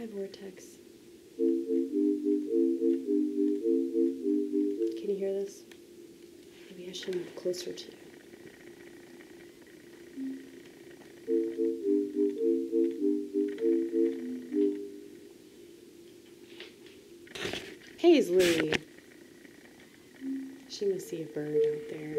Hi, Vortex. Can you hear this? Maybe I should move closer to you. Paisley. She must see a bird out there.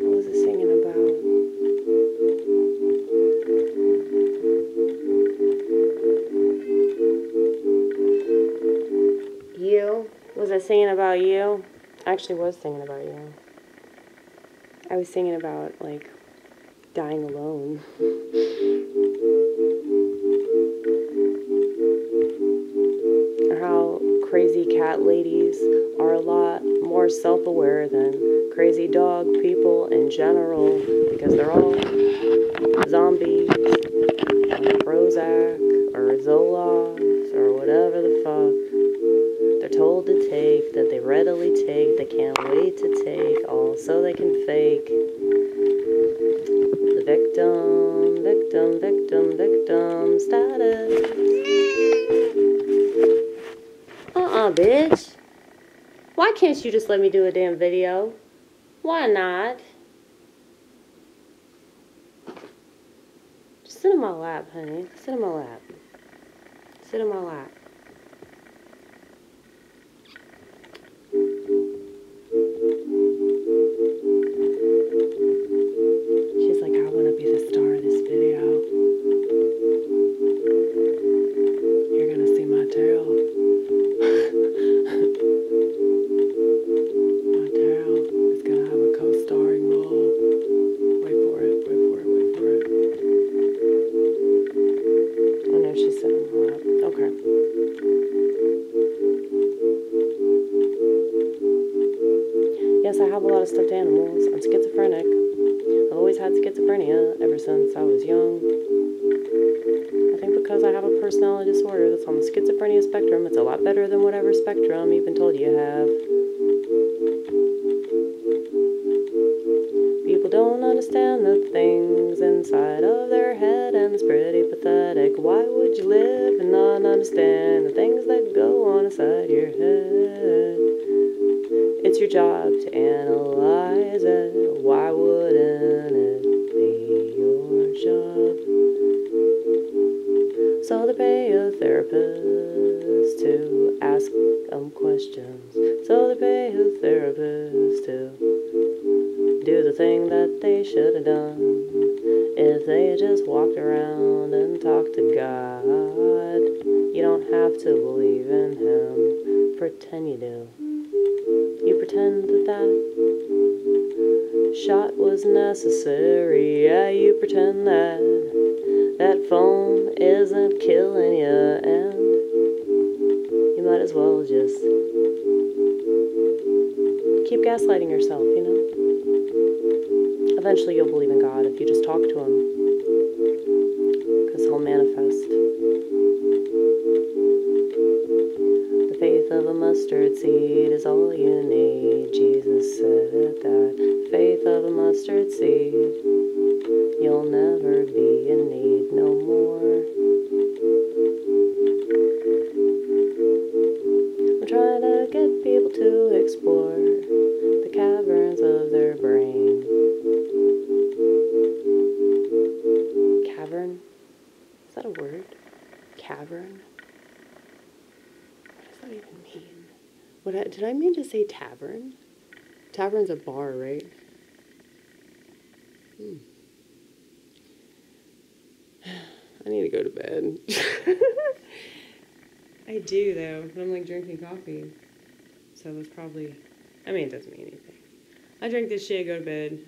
What was it singing about? You? Was I singing about you? I actually was singing about you. I was singing about, like, dying alone. Or how crazy cat ladies are a lot more self-aware than crazy dog people in general, because they're all zombies, or Prozac, or Zoloft, or whatever the fuck they're told to take, that they readily take, they can't wait to take, all so they can fake the victim, victim, victim, victim status. Bitch. Why can't you just let me do a damn video? Why not? Just sit in my lap, honey. Sit in my lap. Sit in my lap. She's like, I want to be the star of this video. You're gonna see my tail. My tail is gonna have a co-starring role. Wait for it, wait for it, wait for it. Oh no, she's sitting on my lap. Okay. Yes, I have a lot of stuffed animals. I'm schizophrenic. I've always had schizophrenia ever since I was young. I think because I have a personality disorder that's on the schizophrenia spectrum, it's a lot better than whatever spectrum you've been told you have. People don't understand the things inside of their head, and it's pretty pathetic. Why would you live and not understand the things that go on inside your head? It's your job to analyze it. Why wouldn't it be your job? So they pay a therapist to ask them questions. So they pay a therapist to do the thing that they should have done if they just walked around and talked to God. You don't have to believe in Him. Pretend you do. You pretend that that shot was necessary. Yeah, you pretend that that phone isn't killing you, and you might as well just keep gaslighting yourself, you know? Eventually you'll believe in God if you just talk to Him, because He'll manifest. The faith of a mustard seed is all you need. Jesus said that. Faith of a mustard seed. You'll never be in need no more. I'm trying to get people to explore the caverns of their brain. Cavern? Is that a word? Cavern? What does that even mean? Did I mean to say tavern? Tavern's a bar, right? I need to go to bed. I do, though, but I'm like drinking coffee. So that's probably, I mean, it doesn't mean anything. I drink this shit, go to bed.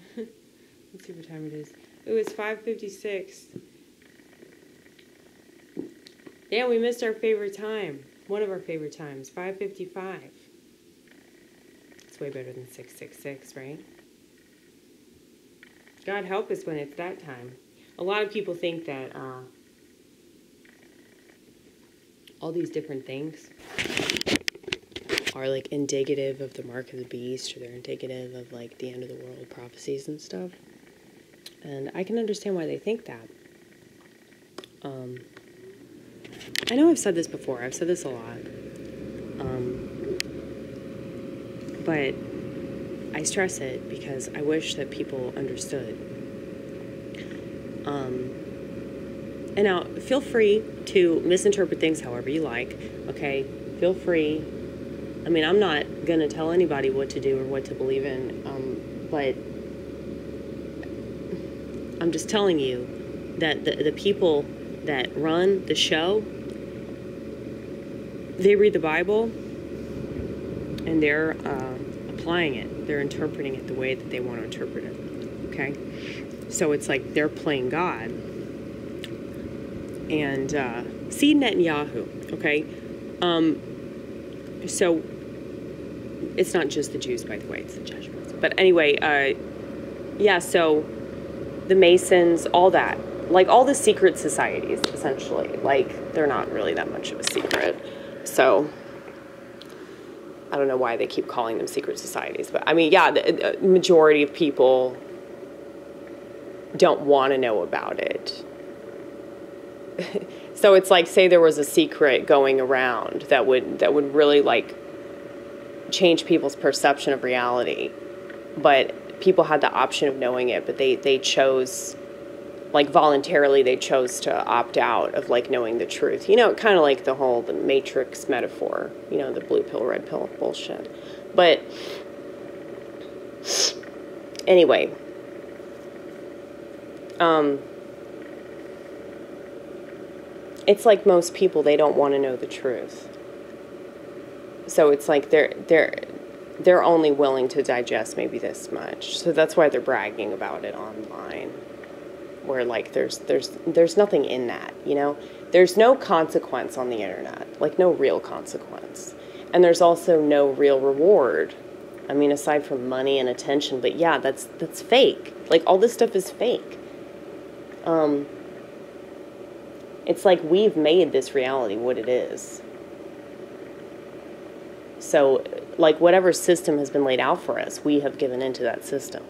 Let's see what time it is. Ooh, it's 5:56. Yeah, we missed our favorite time. One of our favorite times, 5:55. It's way better than 666, right? God help us when it's that time. A lot of people think that all these different things are like indicative of the mark of the beast, or they're indicative of like the end of the world prophecies and stuff. And I can understand why they think that. I know I've said this before. I've said this a lot. But I stress it because I wish that people understood. And now, feel free to misinterpret things however you like, okay? Feel free. I mean, I'm not going to tell anybody what to do or what to believe in, but I'm just telling you that the people that run the show, they read the Bible, and they're applying it. They're interpreting it the way that they want to interpret it, okay? So it's like they're playing God. And see Netanyahu, okay? So it's not just the Jews, by the way, it's the Jesuits. But anyway, yeah, so the Masons, all that. Like all the secret societies, essentially. Like, they're not really that much of a secret. So I don't know why they keep calling them secret societies. But I mean, yeah, the majority of people don't want to know about it. So it's like, say there was a secret going around that would really like change people's perception of reality, but people had the option of knowing it, but they chose, like voluntarily, they chose to opt out of like knowing the truth. You know, kind of like the Matrix metaphor, you know, the blue pill, red pill bullshit. But anyway, it's like most people, they don't want to know the truth. So it's like they're only willing to digest maybe this much. So that's why they're bragging about it online. Where like there's nothing in that, you know? There's no consequence on the internet, like no real consequence. And there's also no real reward. I mean, aside from money and attention, but yeah, that's fake. Like all this stuff is fake. It's like we've made this reality what it is. So, like, whatever system has been laid out for us, we have given into that system.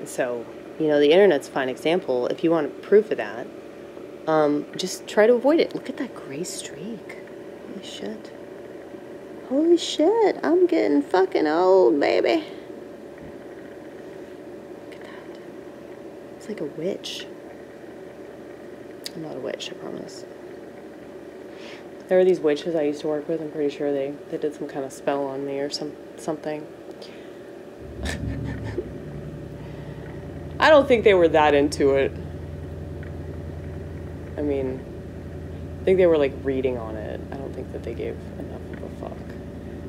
So, you know, the internet's a fine example. If you want proof of that, just try to avoid it. Look at that gray streak. Holy shit. Holy shit, I'm getting fucking old, baby. It's like a witch. I'm not a witch, I promise. There are these witches I used to work with. I'm pretty sure they did some kind of spell on me or something. I don't think they were that into it. I mean, I think they were like reading on it. I don't think that they gave enough of a fuck.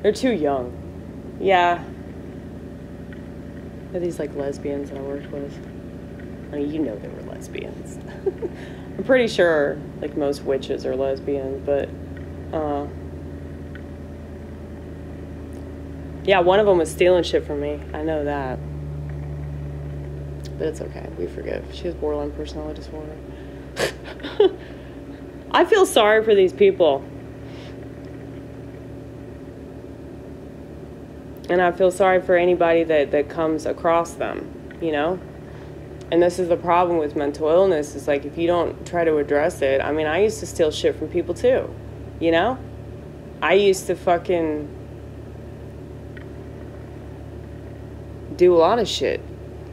They're too young. Yeah. They're these like lesbians that I worked with. I mean, you know they were lesbians. I'm pretty sure, like, most witches are lesbians, but, yeah, one of them was stealing shit from me. I know that. But it's okay. We forgive. She has borderline personality disorder. I feel sorry for these people. And I feel sorry for anybody that comes across them, you know? And this is the problem with mental illness, is like, if you don't try to address it, I mean, I used to steal shit from people too, you know? I used to fucking do a lot of shit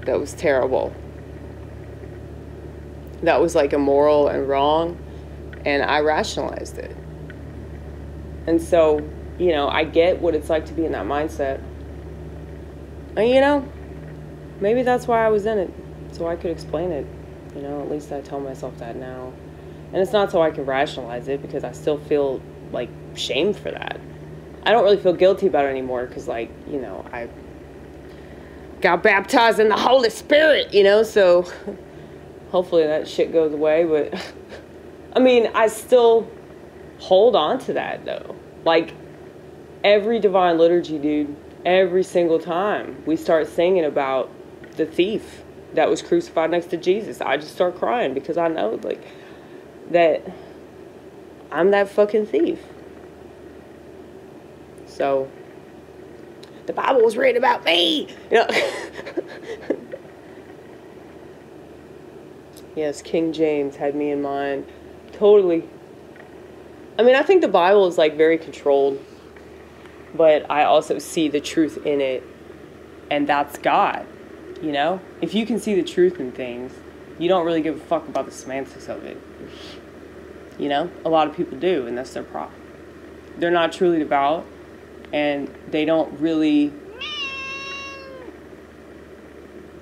that was terrible. That was like immoral and wrong, and I rationalized it. And so, you know, I get what it's like to be in that mindset. And, you know, maybe that's why I was in it. So I could explain it, you know, at least I tell myself that now. And it's not so I can rationalize it, because I still feel, like, shamed for that. I don't really feel guilty about it anymore, because, like, you know, I got baptized in the Holy Spirit, you know, so hopefully that shit goes away. But, I mean, I still hold on to that, though. Like, every divine liturgy, dude, Every single time we start singing about the thief that was crucified next to Jesus, I just start crying because I know, like, that I'm that fucking thief. So, the Bible was written about me, you know. Yes, King James had me in mind. Totally. I mean, I think the Bible is, like, very controlled, but I also see the truth in it, and that's God, you know? If you can see the truth in things, you don't really give a fuck about the semantics of it, you know? A lot of people do, and that's their problem. They're not truly devout, and they don't really...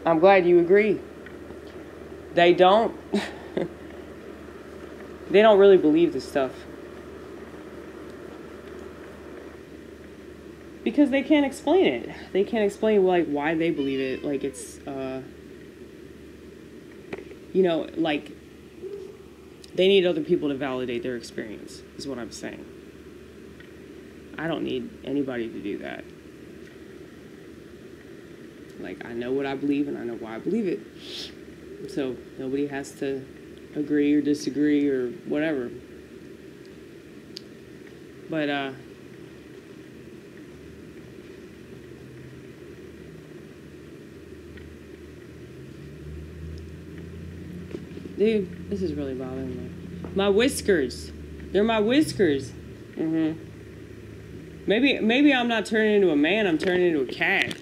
I'm glad you agree. They don't... they don't really believe this stuff. Because they can't explain it. They can't explain, like, why they believe it. Like, it's, you know, like, they need other people to validate their experience, is what I'm saying. I don't need anybody to do that. Like, I know what I believe, and I know why I believe it. So, nobody has to agree or disagree or whatever. But, dude, this is really bothering me. My whiskers. They're my whiskers. Maybe I'm not turning into a man, I'm turning into a cat.